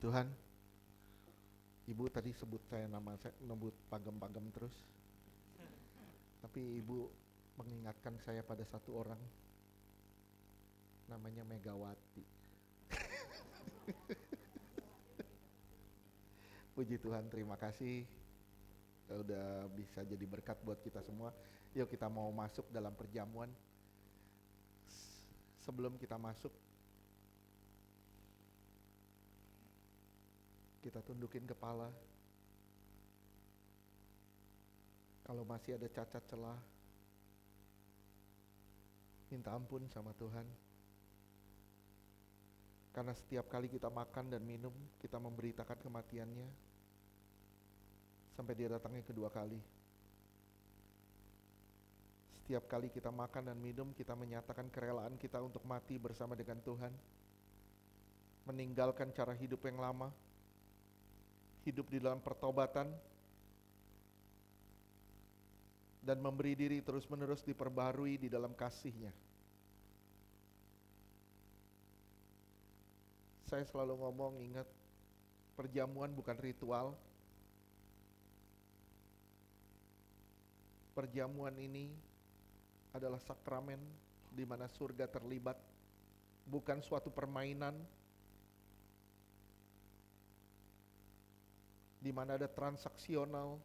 Tuhan, Ibu tadi sebut saya sebut Pagem-Pagem terus. Tapi Ibu mengingatkan saya pada satu orang, namanya Megawati. Puji Tuhan, terima kasih udah bisa jadi berkat buat kita semua. Yuk kita mau masuk dalam perjamuan. Sebelum kita masuk, kita tundukin kepala. Kalau masih ada cacat celah, minta ampun sama Tuhan. Karena setiap kali kita makan dan minum, kita memberitakan kematiannya sampai dia datangnya kedua kali. Setiap kali kita makan dan minum, kita menyatakan kerelaan kita untuk mati bersama dengan Tuhan, meninggalkan cara hidup yang lama, hidup di dalam pertobatan, dan memberi diri terus-menerus diperbaharui di dalam kasih-Nya. Saya selalu ngomong, ingat, perjamuan bukan ritual. Perjamuan ini adalah sakramen di mana surga terlibat, bukan suatu permainan di mana ada transaksional,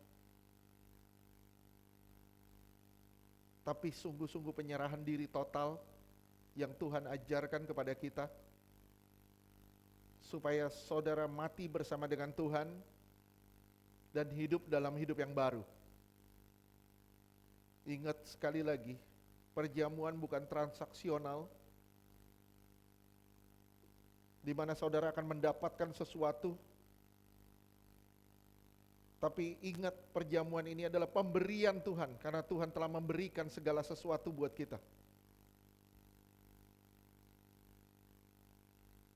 tapi sungguh-sungguh penyerahan diri total yang Tuhan ajarkan kepada kita, supaya saudara mati bersama dengan Tuhan dan hidup dalam hidup yang baru. Ingat sekali lagi, perjamuan bukan transaksional, di mana saudara akan mendapatkan sesuatu. Tapi ingat, perjamuan ini adalah pemberian Tuhan, karena Tuhan telah memberikan segala sesuatu buat kita.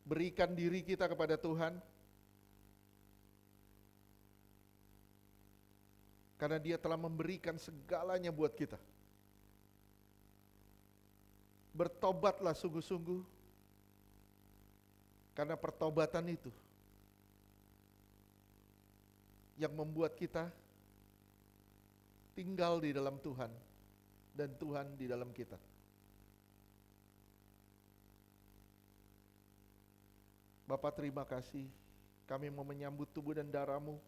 Berikan diri kita kepada Tuhan, karena Dia telah memberikan segalanya buat kita. Bertobatlah sungguh-sungguh, karena pertobatan itu yang membuat kita tinggal di dalam Tuhan dan Tuhan di dalam kita. Bapa, terima kasih, kami mau menyambut tubuh dan darah-Mu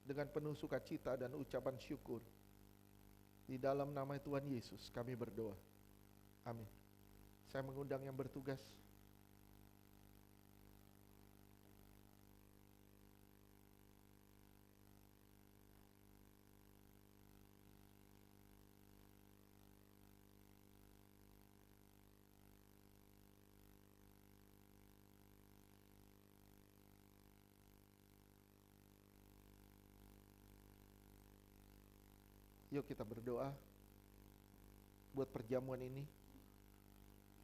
dengan penuh sukacita dan ucapan syukur. Di dalam nama Tuhan Yesus kami berdoa. Amin. Saya mengundang yang bertugas. Yuk kita berdoa buat perjamuan ini.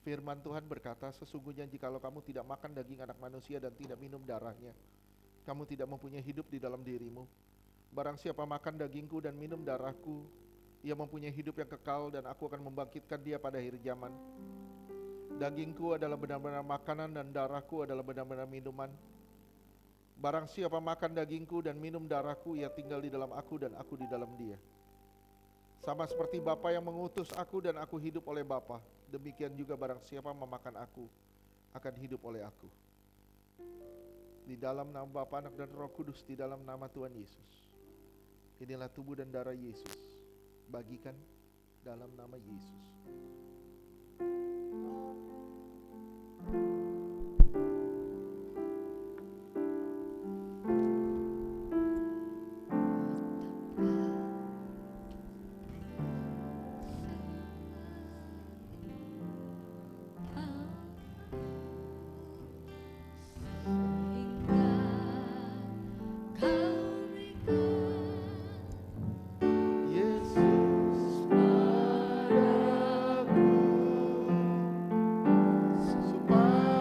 Firman Tuhan berkata, sesungguhnya jikalau kamu tidak makan daging anak manusia dan tidak minum darahnya, kamu tidak mempunyai hidup di dalam dirimu. Barang siapa makan dagingku dan minum darahku, ia mempunyai hidup yang kekal, dan aku akan membangkitkan dia pada akhir zaman. Dagingku adalah benar-benar makanan dan darahku adalah benar-benar minuman. Barang siapa makan dagingku dan minum darahku, ia tinggal di dalam aku dan aku di dalam dia. Sama seperti Bapa yang mengutus aku dan aku hidup oleh Bapa, demikian juga barang siapa memakan aku akan hidup oleh aku. Di dalam nama Bapa, Anak dan Roh Kudus, di dalam nama Tuhan Yesus. Inilah tubuh dan darah Yesus, bagikan dalam nama Yesus. Supaya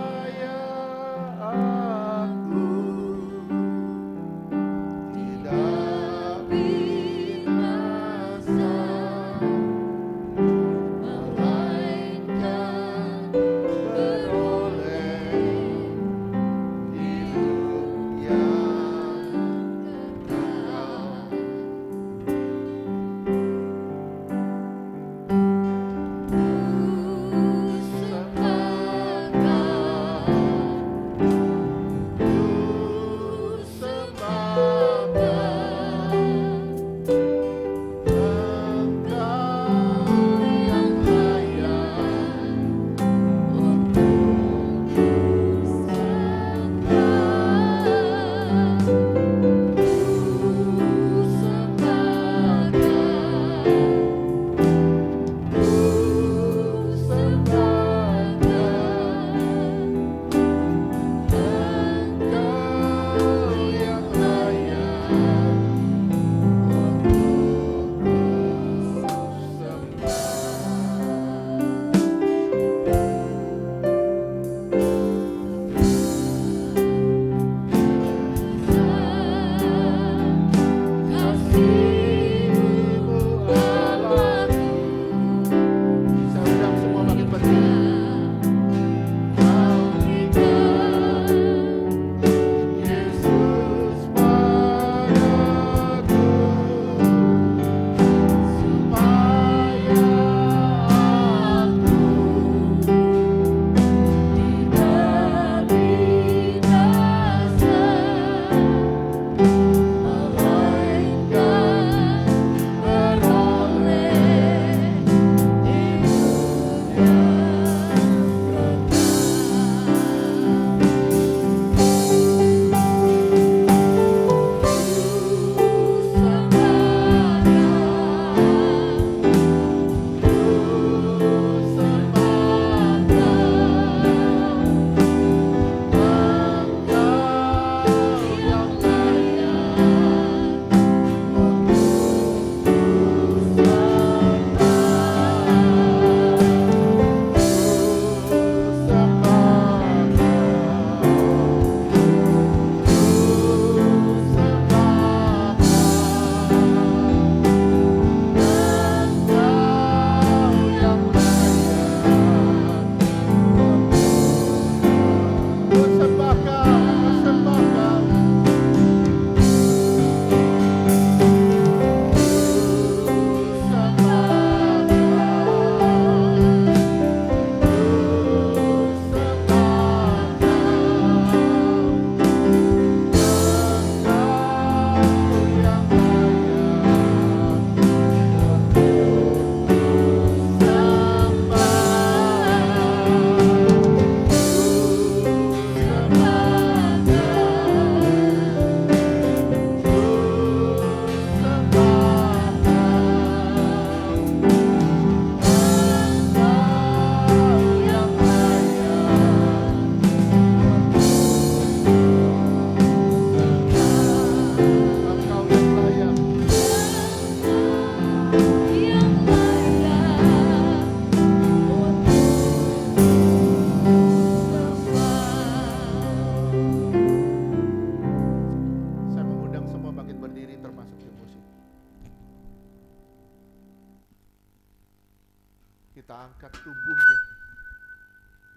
Kita angkat tubuhnya.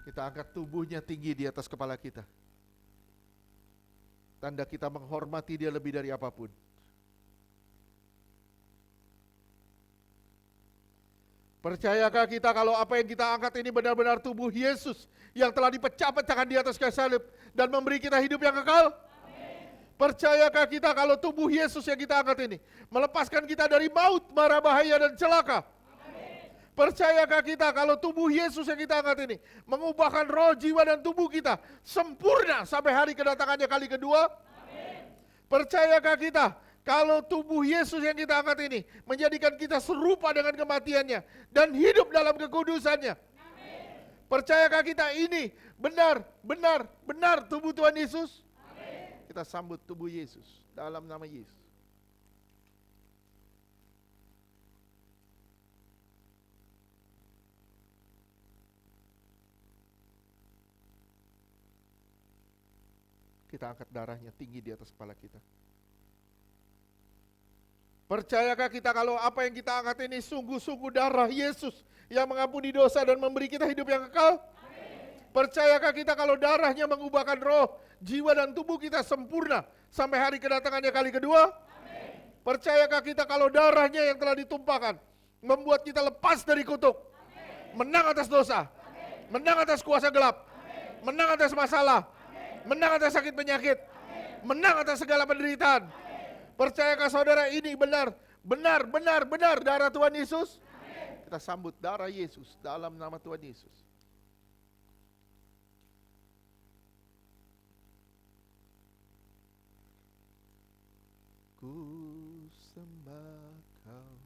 Kita angkat tubuhnya tinggi di atas kepala kita. Tanda kita menghormati dia lebih dari apapun. Percayakah kita kalau apa yang kita angkat ini benar-benar tubuh Yesus yang telah dipecah-pecahkan di atas kayu salib dan memberi kita hidup yang kekal? Amin. Percayakah kita kalau tubuh Yesus yang kita angkat ini melepaskan kita dari maut, mara bahaya dan celaka? Amin. Percayakah kita kalau tubuh Yesus yang kita angkat ini mengubahkan roh, jiwa dan tubuh kita sempurna sampai hari kedatangannya kali kedua? Amin. Percayakah kita kalau tubuh Yesus yang kita angkat ini menjadikan kita serupa dengan kematiannya dan hidup dalam kekudusannya? Amin. Percayakah kita ini benar tubuh Tuhan Yesus? Amin. Kita sambut tubuh Yesus dalam nama Yesus. Kita angkat darahnya tinggi di atas kepala kita. Percayakah kita kalau apa yang kita angkat ini sungguh-sungguh darah Yesus yang mengampuni dosa dan memberi kita hidup yang kekal? Amin. Percayakah kita kalau darahnya mengubahkan roh, jiwa dan tubuh kita sempurna sampai hari kedatangannya kali kedua? Amin. Percayakah kita kalau darahnya yang telah ditumpahkan membuat kita lepas dari kutuk? Amin. Menang atas dosa, amin, menang atas kuasa gelap, amin, menang atas masalah, amin, menang atas sakit penyakit, amin, menang atas segala penderitaan? Percayakah saudara ini benar darah Tuhan Yesus? Amin. Kita sambut darah Yesus dalam nama Tuhan Yesus. Ku sembah Kau.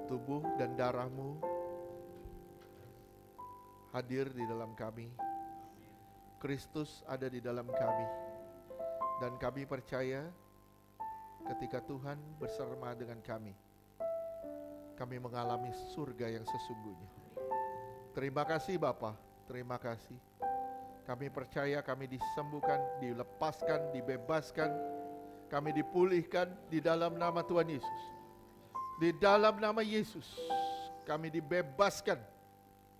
tubuh dan darah-Mu hadir di dalam kami. Kristus ada di dalam kami. Dan kami percaya ketika Tuhan bersama dengan kami mengalami surga yang sesungguhnya. Terima kasih Bapa, terima kasih. Kami percaya kami disembuhkan, dilepaskan, dibebaskan, kami dipulihkan di dalam nama Tuhan Yesus. Di dalam nama Yesus, kami dibebaskan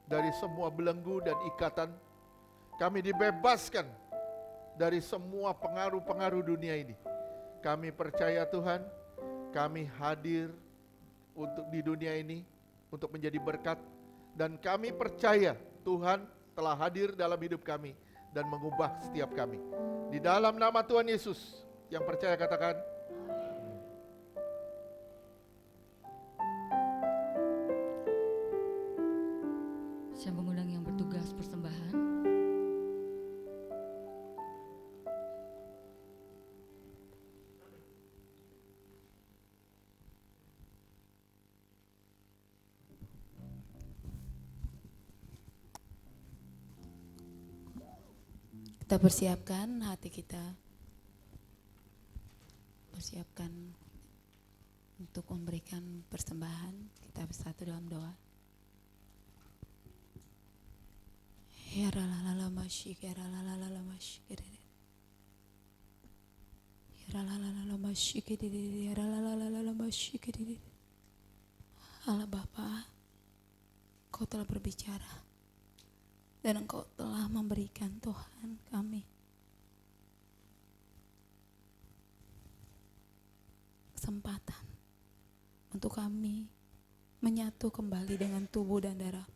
dari semua belenggu dan ikatan. Kami dibebaskan dari semua pengaruh-pengaruh dunia ini. Kami percaya Tuhan, kami hadir untuk di dunia ini untuk menjadi berkat. Dan kami percaya Tuhan telah hadir dalam hidup kami dan mengubah setiap kami. Di dalam nama Tuhan Yesus, yang percaya katakan Kita persiapkan hati kita, persiapkan untuk memberikan persembahan. Kita bersatu dalam doa. Ya ralalala masyik, ya ralalala masyik, ya ralalala masyik, ya ralalala masyik. Allah Bapa, Kau telah berbicara dan Engkau telah memberikan Tuhan kami kesempatan untuk kami menyatu kembali dengan tubuh dan darah.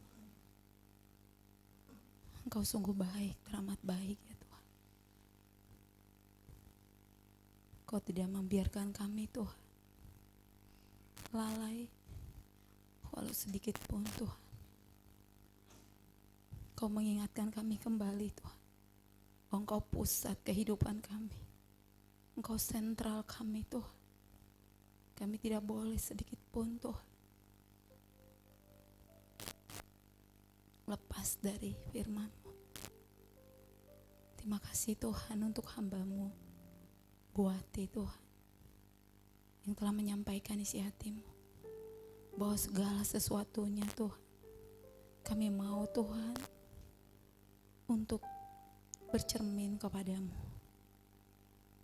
Engkau sungguh baik, teramat baik ya Tuhan. Kau tidak membiarkan kami Tuhan lalai walau sedikit pun Tuhan. Kau mengingatkan kami kembali Tuhan. Engkau pusat kehidupan kami. Engkau sentral kami Tuhan. Kami tidak boleh sedikit pun Tuhan lepas dari firman-Mu. Terima kasih Tuhan untuk hamba-Mu, Buati Tuhan, yang telah menyampaikan isi hati-Mu, bahwa segala sesuatunya Tuhan, kami mau Tuhan untuk bercermin kepadamu.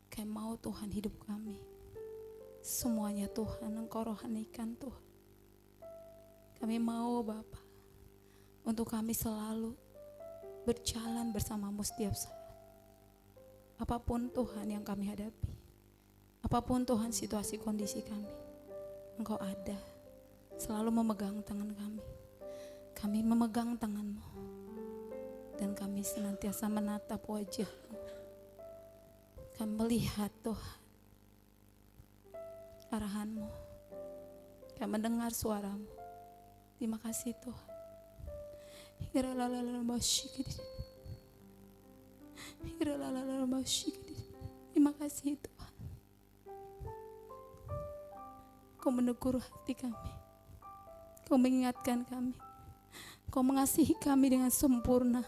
Kami mau Tuhan hidup kami semuanya Tuhan Engkau rohanikan Tuhan. Kami mau Bapa untuk kami selalu berjalan bersamamu setiap saat. Apapun Tuhan yang kami hadapi, apapun Tuhan situasi kondisi kami, Engkau ada selalu memegang tangan kami. Kami memegang tangan-Mu dan kami senantiasa menatap wajah-Mu. Kami melihat Tuhan arahan-Mu, kami mendengar suara-Mu. Terima kasih Tuhan. Terima kasih Tuhan. Kau menegur hati kami, Kau mengingatkan kami, Kau mengasihi kami dengan sempurna.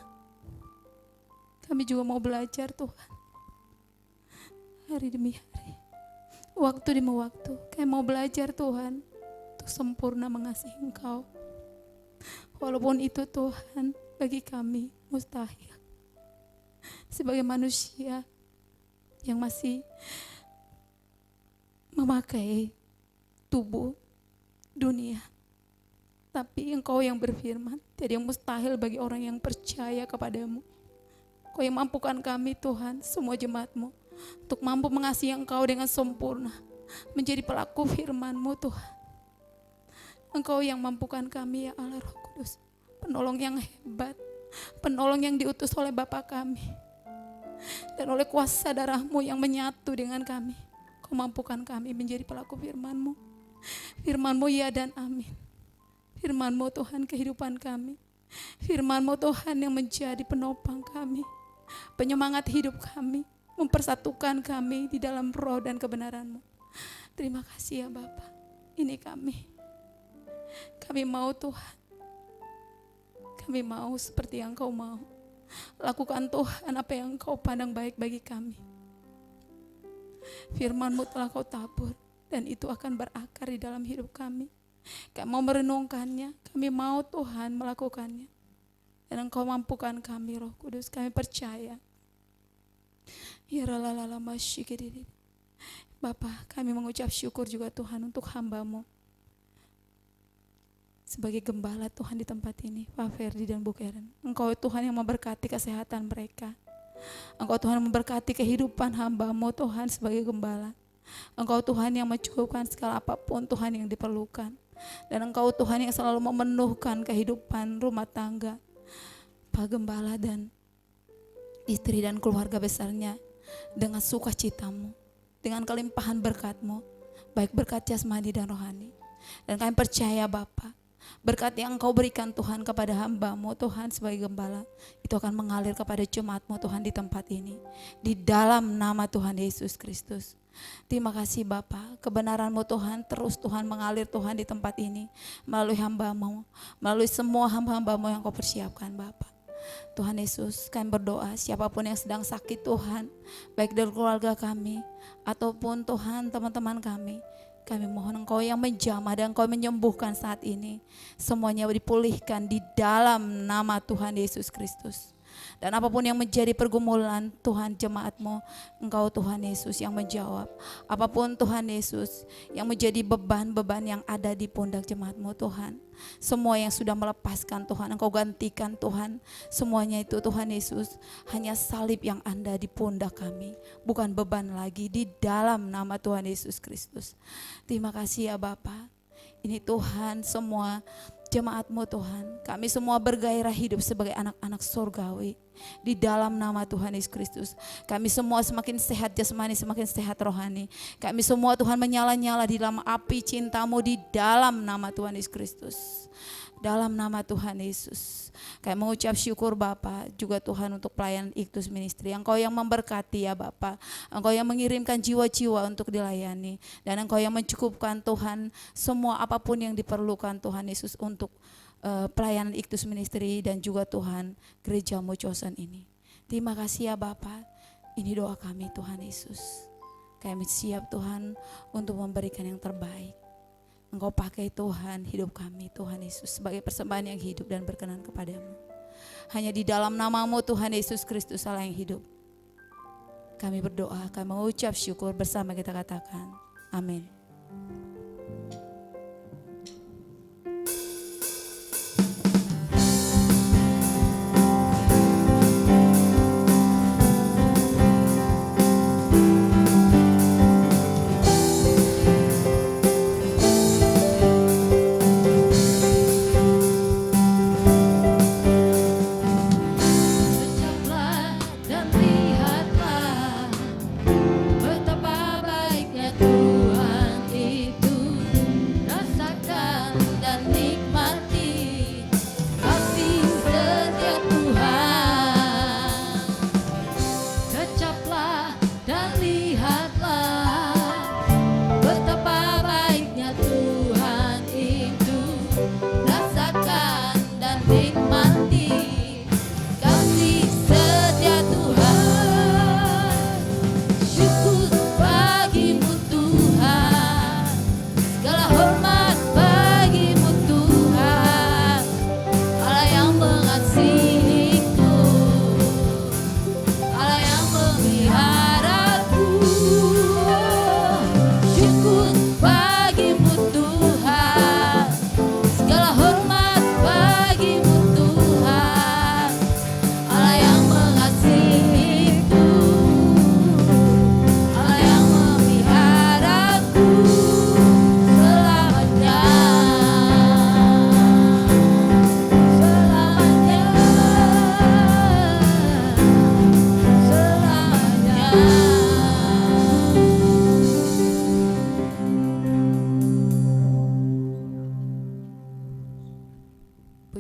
Kami juga mau belajar Tuhan, hari demi hari, waktu demi waktu. Kami mau belajar Tuhan untuk sempurna mengasihi Engkau. Walaupun itu Tuhan bagi kami mustahil. Sebagai manusia yang masih memakai tubuh dunia, tapi Engkau yang berfirman, tiada yang mustahil bagi orang yang percaya kepadamu. Kau yang mampukan kami Tuhan, semua jemaat-Mu, untuk mampu mengasihi Engkau dengan sempurna, menjadi pelaku firman-Mu Tuhan. Engkau yang mampukan kami ya Allah Roh Kudus, penolong yang hebat, penolong yang diutus oleh Bapa kami, dan oleh kuasa darah-Mu yang menyatu dengan kami. Kau mampukan kami menjadi pelaku firman-Mu. Firman-Mu ya dan amin. Firman-Mu Tuhan kehidupan kami. Firman-Mu Tuhan yang menjadi penopang kami, penyemangat hidup kami, mempersatukan kami di dalam roh dan kebenaran-Mu. Terima kasih ya Bapa. Ini kami mau Tuhan, kami mau seperti yang Kau mau. Lakukan Tuhan apa yang Kau pandang baik bagi kami. Firman-Mu telah Kau tabur dan itu akan berakar di dalam hidup kami. Kami mau merenungkannya, kami mau Tuhan melakukannya. Dan Engkau mampukan kami Roh Kudus, kami percaya. Ya ralalala masyikiri. Bapa, kami mengucap syukur juga Tuhan untuk hamba-Mu sebagai gembala Tuhan di tempat ini, Pak Ferdi dan Bu Karen. Engkau Tuhan yang memberkati kesehatan mereka. Engkau Tuhan yang memberkati kehidupan hamba-Mu Tuhan sebagai gembala. Engkau Tuhan yang mencukupkan segala apapun Tuhan yang diperlukan. Dan Engkau Tuhan yang selalu memenuhkan kehidupan rumah tangga Pak Gembala dan istri dan keluarga besarnya dengan sukacita-Mu, dengan kelimpahan berkat-Mu, baik berkat jasmani dan rohani. Dan kami percaya Bapa, berkat yang Engkau berikan Tuhan kepada hamba-Mu Tuhan sebagai gembala, itu akan mengalir kepada jemaat-Mu Tuhan di tempat ini, di dalam nama Tuhan Yesus Kristus. Terima kasih Bapa, kebenaran-Mu Tuhan terus Tuhan mengalir Tuhan di tempat ini, melalui hamba-Mu, melalui semua hamba-hamba-Mu yang Kau persiapkan Bapa. Tuhan Yesus, kami berdoa siapapun yang sedang sakit Tuhan, baik dari keluarga kami ataupun Tuhan teman-teman kami mohon Engkau yang menjamah dan Engkau menyembuhkan saat ini. Semuanya dipulihkan di dalam nama Tuhan Yesus Kristus. Dan apapun yang menjadi pergumulan Tuhan jemaat-Mu, Engkau Tuhan Yesus yang menjawab. Apapun Tuhan Yesus yang menjadi beban-beban yang ada di pundak jemaat-Mu Tuhan. Semua yang sudah melepaskan Tuhan, Engkau gantikan Tuhan. Semuanya itu Tuhan Yesus, hanya salib yang ada di pundak kami. Bukan beban lagi, di dalam nama Tuhan Yesus Kristus. Terima kasih ya Bapa. Ini Tuhan semua jemaat-Mu Tuhan, kami semua bergairah hidup sebagai anak-anak surgawi di dalam nama Tuhan Yesus Kristus. Kami semua semakin sehat jasmani, semakin sehat rohani. Kami semua Tuhan menyala-nyala di dalam api cinta-Mu di dalam nama Tuhan Yesus Kristus. Dalam nama Tuhan Yesus, kami mengucap syukur Bapa juga Tuhan untuk pelayanan Iktus Ministry. Engkau yang memberkati ya Bapa, Engkau yang mengirimkan jiwa-jiwa untuk dilayani, dan Engkau yang mencukupkan Tuhan semua apapun yang diperlukan Tuhan Yesus untuk pelayanan Iktus Ministry dan juga Tuhan gereja-Mu chosen ini. Terima kasih ya Bapa, ini doa kami Tuhan Yesus. Kami siap Tuhan untuk memberikan yang terbaik. Engkau pakai Tuhan hidup kami Tuhan Yesus sebagai persembahan yang hidup dan berkenan kepadamu. Hanya di dalam nama-Mu Tuhan Yesus Kristus Allah yang hidup, kami berdoa, kami mengucap syukur bersama kita katakan amin.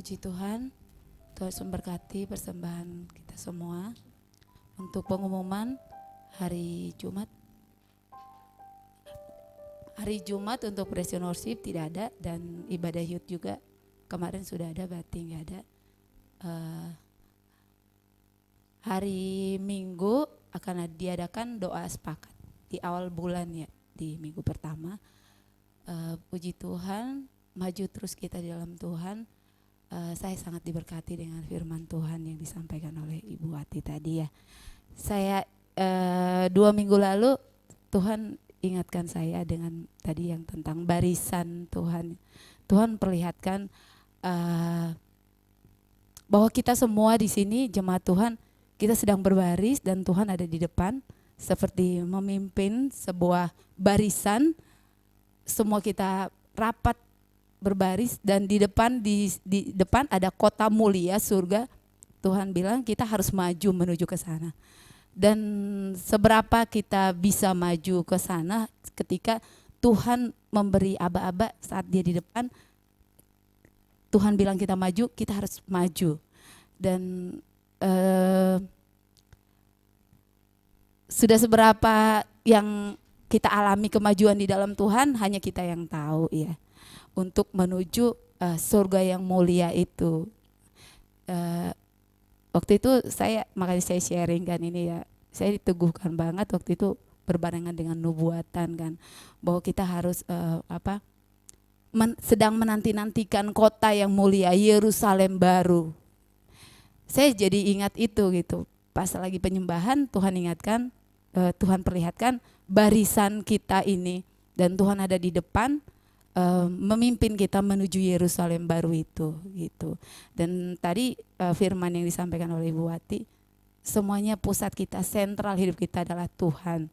Puji Tuhan, Tuhan memberkati persembahan kita semua. Untuk pengumuman hari Jumat untuk Presiden Worship tidak ada, dan ibadah youth juga kemarin sudah ada, berarti nggak ada. Hari Minggu akan diadakan doa sepakat di awal bulan ya, di minggu pertama. Puji Tuhan, maju terus kita di dalam Tuhan. Saya sangat diberkati dengan firman Tuhan yang disampaikan oleh Ibu Ati tadi ya. Saya 2 minggu lalu Tuhan ingatkan saya dengan tadi yang tentang barisan Tuhan. Tuhan perlihatkan bahwa kita semua di sini jemaat Tuhan, kita sedang berbaris dan Tuhan ada di depan seperti memimpin sebuah barisan. Semua kita rapat berbaris dan di depan ada kota mulia surga. Tuhan bilang kita harus maju menuju ke sana. Dan seberapa kita bisa maju ke sana ketika Tuhan memberi aba-aba saat dia di depan, Tuhan bilang kita maju, kita harus maju. Dan sudah seberapa yang kita alami kemajuan di dalam Tuhan hanya kita yang tahu ya. Untuk menuju surga yang mulia itu. waktu itu makanya saya sharing kan ini ya, saya diteguhkan banget waktu itu berbarengan dengan nubuatan kan, bahwa kita harus sedang menanti-nantikan kota yang mulia, Yerusalem baru. Saya jadi ingat itu gitu, pas lagi penyembahan Tuhan ingatkan, Tuhan perlihatkan barisan kita ini, dan Tuhan ada di depan memimpin kita menuju Yerusalem baru itu gitu. Dan tadi firman yang disampaikan oleh Ibu Wati, semuanya pusat kita, sentral hidup kita adalah Tuhan.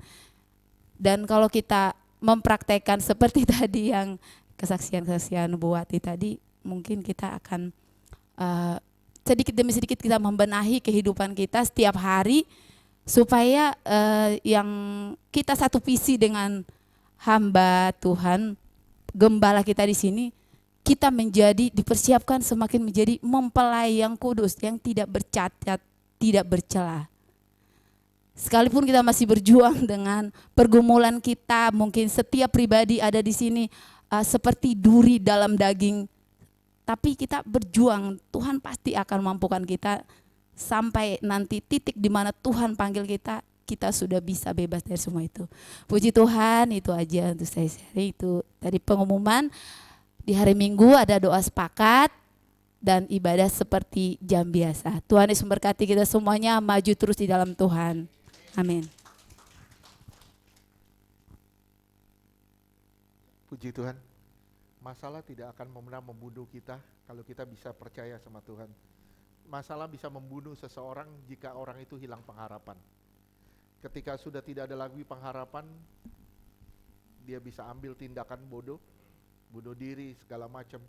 Dan kalau kita mempraktekkan seperti tadi yang kesaksian-kesaksian Bu Wati tadi, mungkin kita akan sedikit demi sedikit kita membenahi kehidupan kita setiap hari, supaya yang kita satu visi dengan hamba Tuhan, gembala kita di sini, kita dipersiapkan semakin menjadi mempelai yang kudus, yang tidak bercacat, tidak bercela. Sekalipun kita masih berjuang dengan pergumulan kita, mungkin setiap pribadi ada di sini seperti duri dalam daging, tapi kita berjuang, Tuhan pasti akan mampukan kita sampai nanti titik di mana Tuhan panggil kita, kita sudah bisa bebas dari semua itu. Puji Tuhan, itu aja untuk saya share. Itu tadi pengumuman. Di hari Minggu ada doa sepakat dan ibadah seperti jam biasa. Tuhan Yesus memberkati kita semuanya, maju terus di dalam Tuhan. Amin. Puji Tuhan. Masalah tidak akan pernah membunuh kita kalau kita bisa percaya sama Tuhan. Masalah bisa membunuh seseorang jika orang itu hilang pengharapan. Ketika sudah tidak ada lagi pengharapan, dia bisa ambil tindakan bodoh, bunuh diri, segala macam.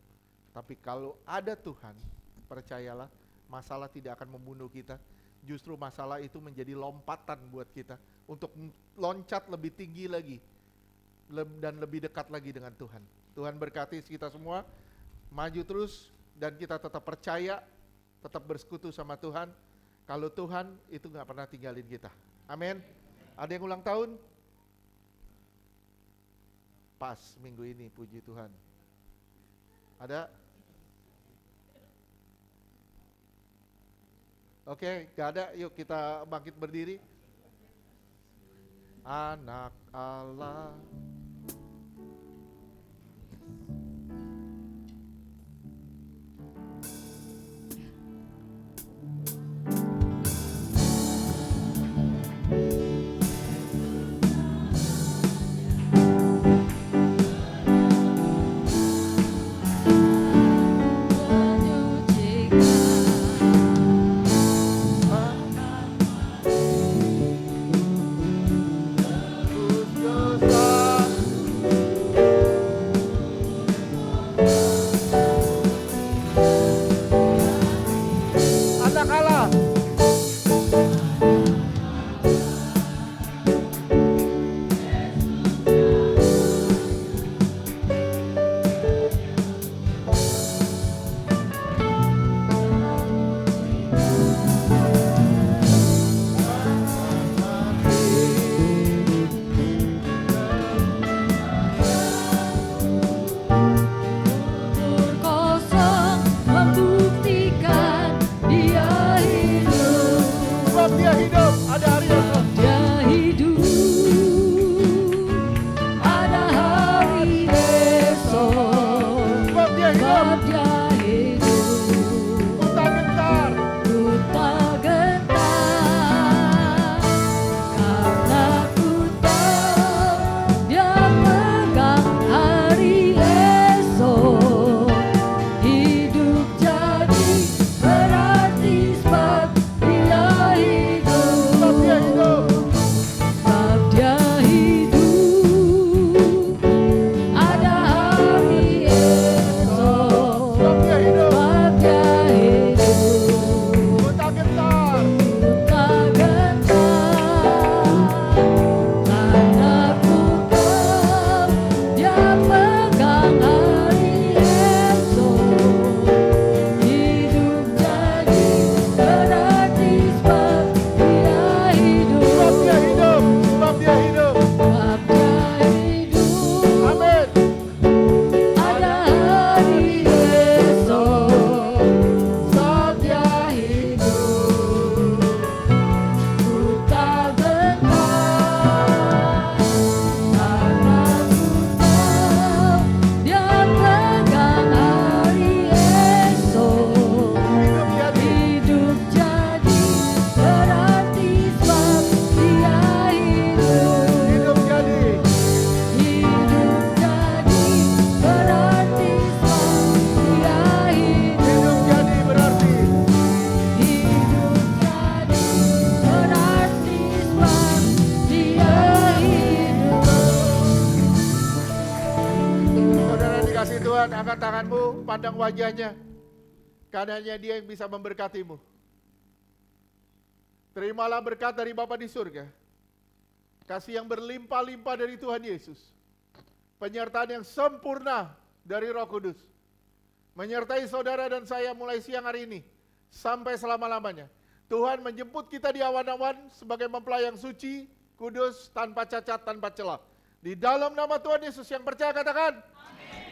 Tapi kalau ada Tuhan, percayalah, masalah tidak akan membunuh kita. Justru masalah itu menjadi lompatan buat kita untuk loncat lebih tinggi lagi dan lebih dekat lagi dengan Tuhan. Tuhan berkati kita semua, maju terus, dan kita tetap percaya, tetap bersekutu sama Tuhan. Kalau Tuhan itu gak pernah tinggalin kita. Amin. Ada yang ulang tahun? Pas minggu ini, puji Tuhan. Ada? Oke, gak ada, yuk kita bangkit berdiri. Anak Allah. Hidup Angkat tanganmu, pandang wajahnya. Karena hanya Dia yang bisa memberkatimu. Terimalah berkat dari Bapa di surga. Kasih yang berlimpah-limpah dari Tuhan Yesus. Penyertaan yang sempurna dari Roh Kudus. Menyertai saudara dan saya mulai siang hari ini. Sampai selama-lamanya. Tuhan menjemput kita di awan-awan sebagai mempelai yang suci, kudus, tanpa cacat, tanpa celah. Di dalam nama Tuhan Yesus yang percaya katakan. Amin.